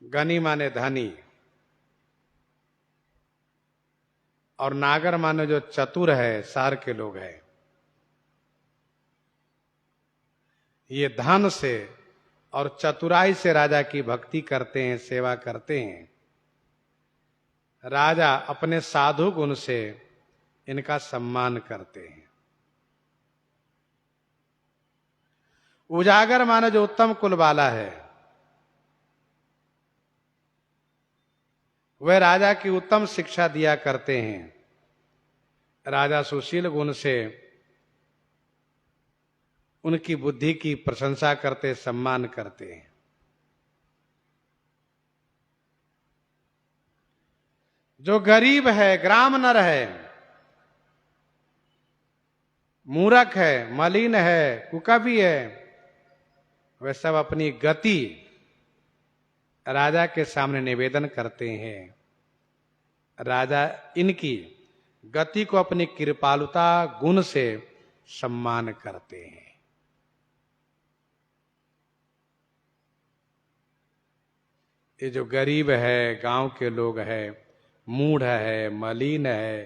गनी माने धनी और नागर माने जो चतुर है, शहर के लोग हैं। ये धन से और चतुराई से राजा की भक्ति करते हैं, सेवा करते हैं। राजा अपने साधु गुण से इनका सम्मान करते हैं। उजागर माने जो उत्तम कुल वाला है, वह राजा की उत्तम शिक्षा दिया करते हैं। राजा सुशील गुण से उनकी बुद्धि की प्रशंसा करते, सम्मान करते हैं। जो गरीब है, ग्राम नर है, मूर्ख है, मलिन है, कुकवी है, वे सब अपनी गति राजा के सामने निवेदन करते हैं। राजा इनकी गति को अपनी कृपालुता गुण से सम्मान करते हैं। ये जो गरीब है, गांव के लोग हैं, मूढ़ है, मलिन है,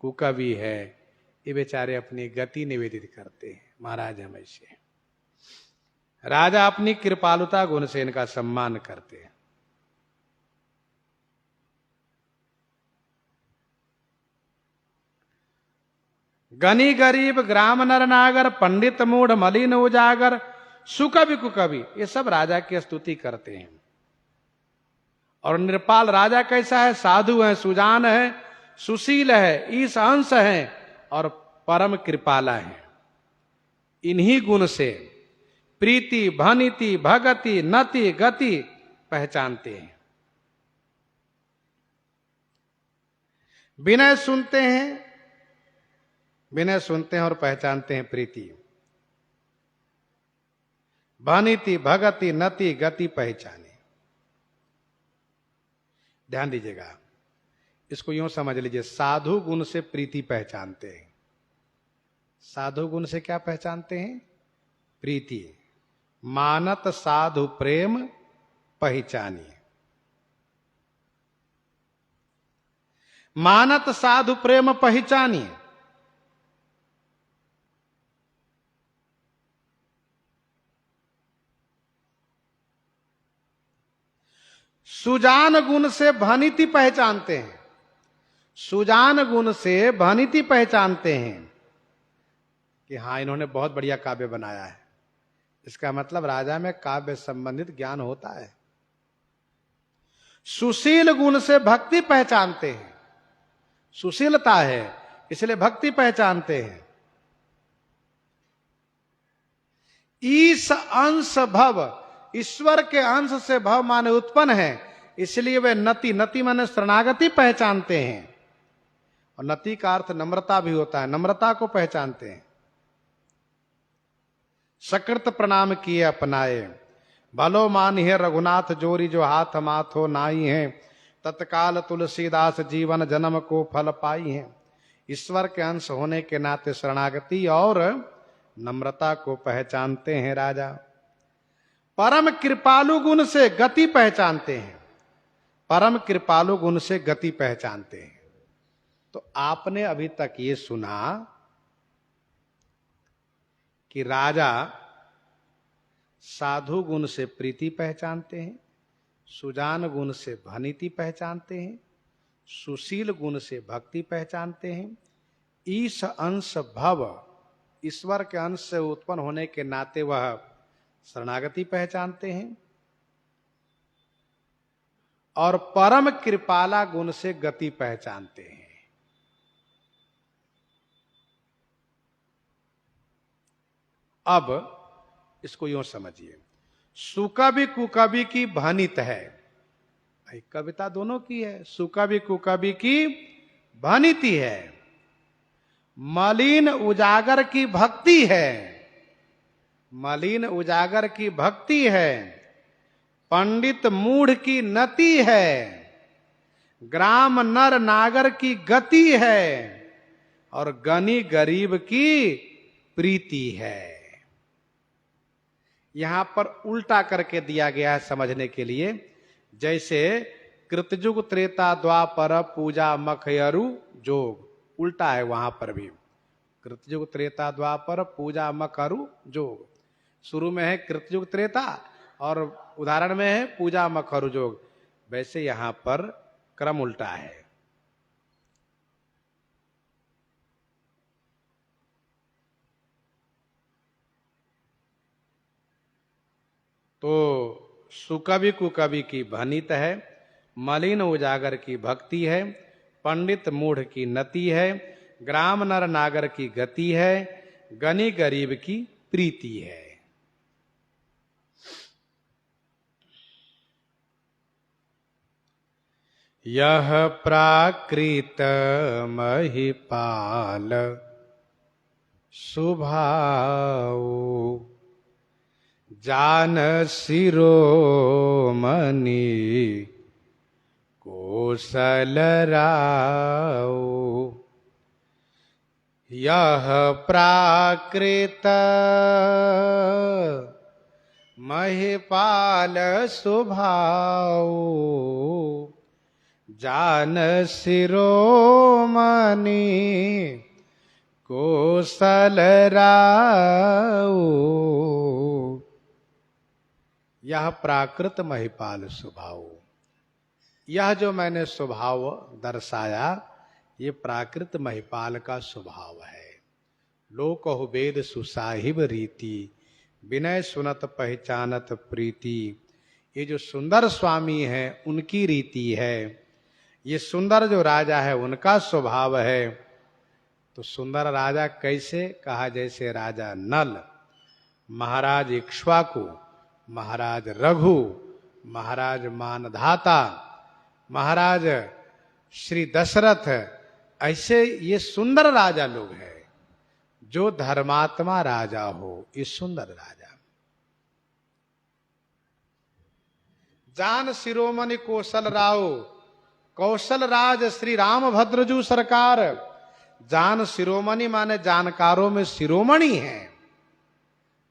कुकवी है, ये बेचारे अपनी गति निवेदित करते हैं। महाराज हम ऐसे, राजा अपनी कृपालुता गुण से इनका सम्मान करते हैं। गनी गरीब, ग्राम नर नागर, पंडित मूढ़, मलिन उजागर, सुकवि कुकवि, ये सब राजा की स्तुति करते हैं। और निरपाल राजा कैसा है? साधु है, सुजान है, सुशील है, ईश अंश है और परम कृपाला है। इन्हीं गुण से प्रीति, भनिति, भगति, नति, गति पहचानते हैं। विनय सुनते हैं, विनय सुनते हैं और पहचानते हैं प्रीति। भनिति, भगति, नति, गति पहचाने। ध्यान दीजिएगा, इसको यूं समझ लीजिए, साधु गुण से प्रीति पहचानते हैं। साधु गुण से क्या पहचानते हैं? प्रीति। मानत साधु प्रेम पहचानिए। मानत साधु प्रेम पहचानिए। सुजान गुण से भनिति पहचानते हैं। सुजान गुण से भनिति पहचानते हैं कि हां, इन्होंने बहुत बढ़िया काव्य बनाया है। इसका मतलब राजा में काव्य संबंधित ज्ञान होता है। सुशील गुण से भक्ति पहचानते हैं। सुशीलता है इसलिए भक्ति पहचानते हैं। ईश अंश भव, ईश्वर के अंश से भव माने उत्पन्न है, इसलिए वे नति, नति माने शरणागति पहचानते हैं। और नति का अर्थ नम्रता भी होता है, नम्रता को पहचानते हैं। सकृत प्रणाम किए अपनाए, भलो मानी है रघुनाथ जोरी, जो हाथ माथो नाई है, तत्काल तुलसीदास जीवन जन्म को फल पाई है। ईश्वर के अंश होने के नाते शरणागति और नम्रता को पहचानते हैं राजा। परम कृपालु गुण से गति पहचानते हैं। परम कृपालु गुण से गति पहचानते हैं। तो आपने अभी तक ये सुना कि राजा साधु गुण से प्रीति पहचानते हैं, सुजान गुण से भनिति पहचानते हैं, सुशील गुण से भक्ति पहचानते हैं, ईश अंश भव, ईश्वर के अंश से उत्पन्न होने के नाते वह शरणागति पहचानते हैं, और परम कृपाला गुण से गति पहचानते हैं। अब इसको यूं समझिए, सुकवि कुकवि की भनित है। भाई कविता दोनों की है, सुकवि कुकवि की भनिति है। मलिन उजागर की भक्ति है। मलिन उजागर की भक्ति है। पंडित मूढ़ की नति है। ग्राम नर नागर की गति है। और गनी गरीब की प्रीति है। यहां पर उल्टा करके दिया गया है समझने के लिए। जैसे कृतयुग त्रेता द्वापर पूजा मखयरु जोग, उल्टा है वहां पर भी। कृतयुग त्रेता द्वापर पूजा मकरु जोग, शुरू में है कृतयुग त्रेता और उदाहरण में है पूजा मखरु जोग, वैसे यहां पर क्रम उल्टा है। तो सुकवि कुकवि की भनित है, मलिन उजागर की भक्ति है, पंडित मूढ़ की नति है, ग्राम नर नागर की गति है, गनी गरीब की प्रीति है। यह प्राकृत महिपाल सुभाऊ, जान शिरोमणि कोसल राऊ। यह प्राकृत महिपाल सुभाऊ, जान शिरोमणि कोसल राऊ। यह प्राकृत महिपाल स्वभाव, यह जो मैंने स्वभाव दर्शाया ये प्राकृत महिपाल का स्वभाव है। लोकहु वेद सुसाहिब रीति, विनय सुनत पहचानत प्रीति। ये जो सुंदर स्वामी है उनकी रीति है, ये सुंदर जो राजा है उनका स्वभाव है। तो सुंदर राजा कैसे कहा, जैसे राजा नल, महाराज इक्ष्वाकु, महाराज रघु, महाराज मानधाता, महाराज श्री दशरथ, ऐसे ये सुंदर राजा लोग हैं। जो धर्मात्मा राजा हो ये सुंदर राजा। जान शिरोमणि कौशल राव, कौशल राज श्री रामभद्रजू सरकार। जान शिरोमणि माने जानकारों में शिरोमणि है।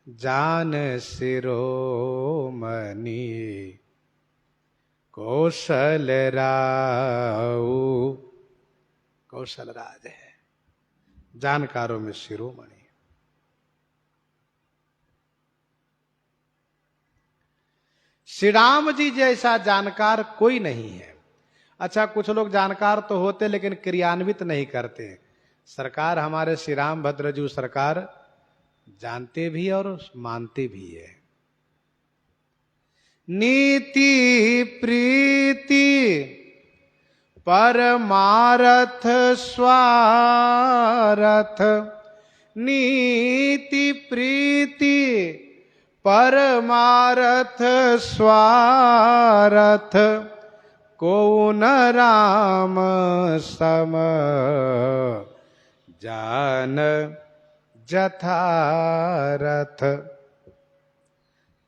जान शिरोमणि कौशल राव, कौशल राज है, जानकारों में शिरोमणि। श्री राम जी जैसा जानकार कोई नहीं है। अच्छा, कुछ लोग जानकार तो होते लेकिन क्रियान्वित नहीं करते। सरकार हमारे श्री राम भद्रजू सरकार जानते भी और मानते भी है। नीति प्रीति परमारथ स्वारथ, नीति प्रीति परमारथ स्वारथ, को न राम सम जान जथारथ।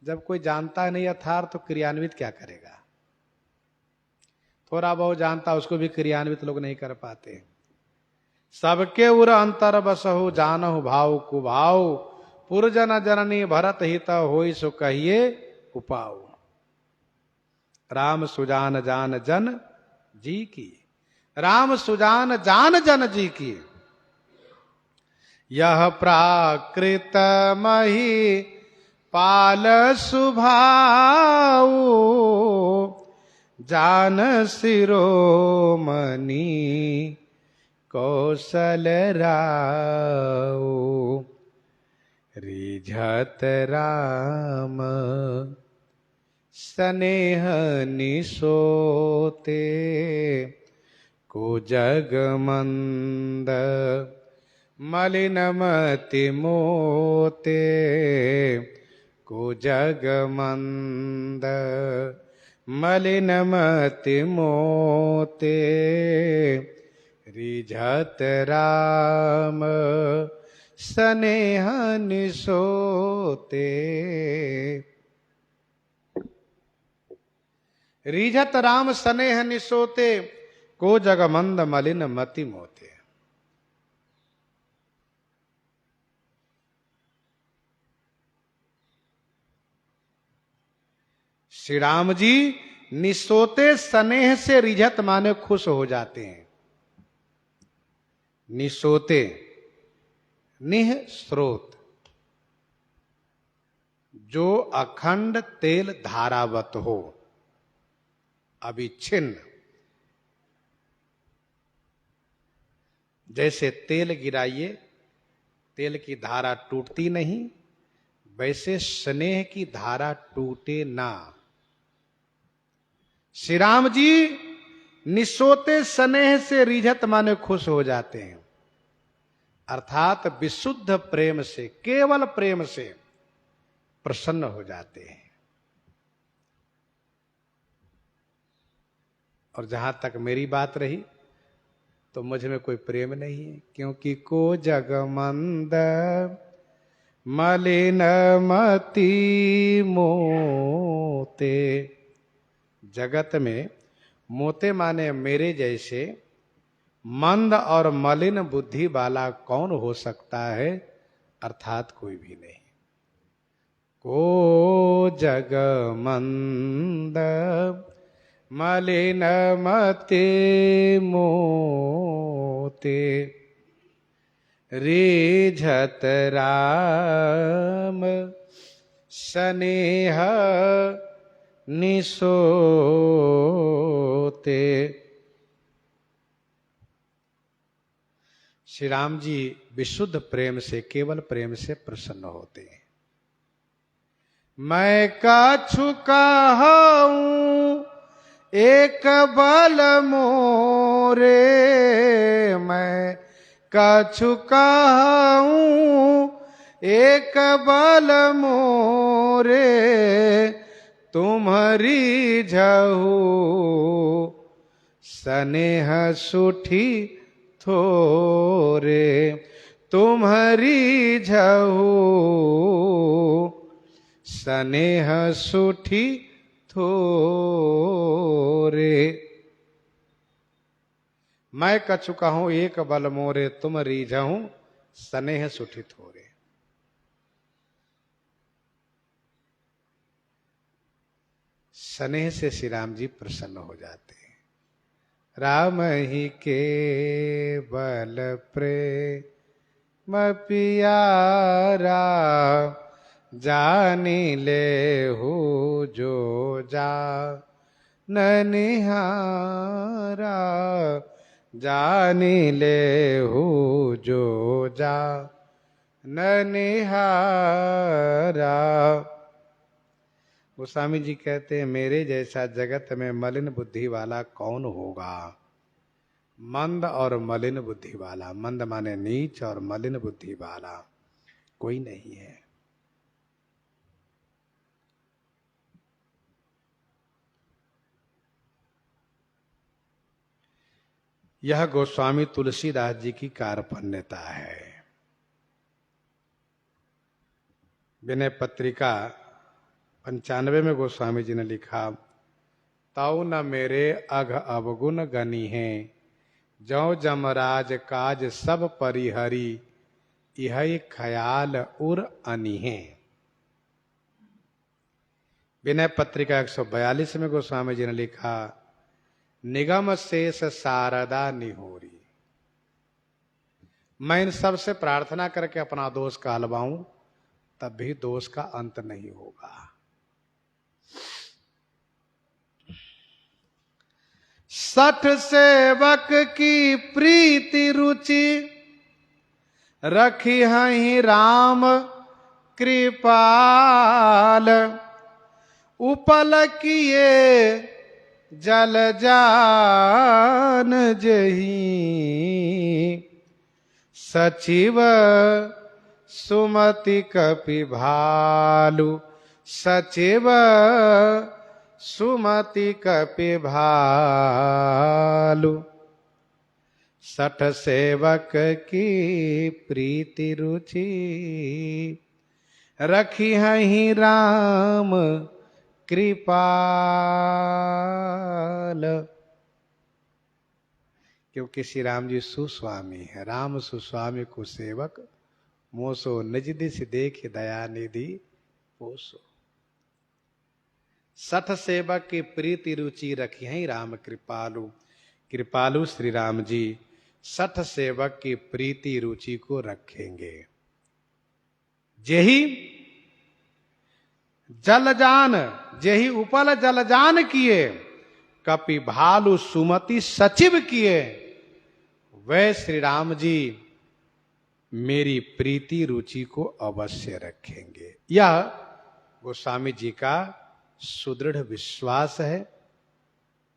जब कोई जानता नहीं यथार्थ तो क्रियान्वित क्या करेगा। थोड़ा बहुत जानता उसको भी क्रियान्वित लोग नहीं कर पाते। सबके उर अंतर बसहु जानहु भाव कुभाव, पुरजन जननी भरत हित होई सो कहिए उपाऊ। राम सुजान जान जन जी की, राम सुजान जान जन जी की। यह प्राकृत मही पाल सुभाऊ, जान शिरोमणि कौशल राऊ। रिझत राम स्नेह निसोते, को जगमंद मलिनमति मोते, को जगमंद मलिनमति मोते। रिझत राम स्नेह निसोते, रिझत राम स्नेह निसोते, को जगमंद मलिन मति मोते। श्री राम जी निसोते स्नेह से रिझत माने खुश हो जाते हैं। निसोते, निह स्रोत, जो अखंड तेल धारावत हो, अविच्छिन्न। जैसे तेल गिराइए, तेल की धारा टूटती नहीं, वैसे स्नेह की धारा टूटे ना। श्री राम जी निसोते स्नेह से रिझत माने खुश हो जाते हैं, अर्थात विशुद्ध प्रेम से, केवल प्रेम से प्रसन्न हो जाते हैं। और जहां तक मेरी बात रही, तो मुझ में कोई प्रेम नहीं है, क्योंकि को जग मंद मलिन मति मोते। जगत में मोते माने मेरे जैसे मंद और मलिन बुद्धि वाला कौन हो सकता है, अर्थात कोई भी नहीं। को जग मंद मलिन मति मोते, रिझत राम स्नेह निसोते। श्री राम जी विशुद्ध प्रेम से, केवल प्रेम से प्रसन्न होते हैं। मैं कछु कहूं एक बल मोरे, मैं कछु कहूं एक बल मोरे, तुम्हारी झहू स्नेह सुठी थोरे, तुम्हारी झहू स्नेह सुठी थोरे। मैं कछु कहूं एक बल मोरे, तुम रीझहूं स्नेह सुठी थोरे। स्नेह से श्री राम जी प्रसन्न हो जाते हैं। राम ही के बल प्रेम पियारा, जानी ले हो जो जा ननिहारा, जानी ले हो जो जा ननिहारा। गोस्वामी जी कहते हैं, मेरे जैसा जगत में मलिन बुद्धि वाला कौन होगा। मंद और मलिन बुद्धि वाला, मंद माने नीच और मलिन बुद्धि वाला कोई नहीं है। यह गोस्वामी तुलसीदास जी की कार्पण्यता है। विनय पत्रिका 95 में गोस्वामी जी ने लिखा, ताऊ न मेरे अघ अवगुण गनी हैं, जौ जमराज काज सब परिहरी, यह ख्याल उर अनिहे। विनय पत्रिका 142 में गोस्वामी जी ने लिखा, निगम शेष शारदा निहोरी। मैं इन सब से प्रार्थना करके अपना दोष कहलवाऊं, तब भी दोष का अंत नहीं होगा। सठ सेवक की प्रीति रुचि, रखी हहीं राम कृपाल, उपल किए जल जान जही, सचिव सुमति कपि भालु, सचिव सुमति कपि भालु। सठ सेवक की प्रीति रुचि, रखी हहीं राम कृपाल। क्योंकि श्री राम जी सुस्वामी है। राम सुस्वामी को सेवक, मोसो निज दिस देख दया निधि पोसो। सठ सेवक की प्रीति रुचि रखी है राम कृपालु। कृपालु श्री राम जी सठ सेवक की प्रीति रुचि को रखेंगे। जेही जलजान, जेही उपल जलजान किए, कपि भालु सुमति सचिव किए, वह श्री राम जी मेरी प्रीति रुचि को अवश्य रखेंगे। यह गोस्वामी जी का सुदृढ़ विश्वास है।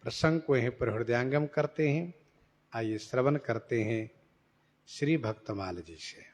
प्रसंग को यहीं पर हृदयांगम करते हैं। आइए श्रवण करते हैं श्री भक्तमाल जी से।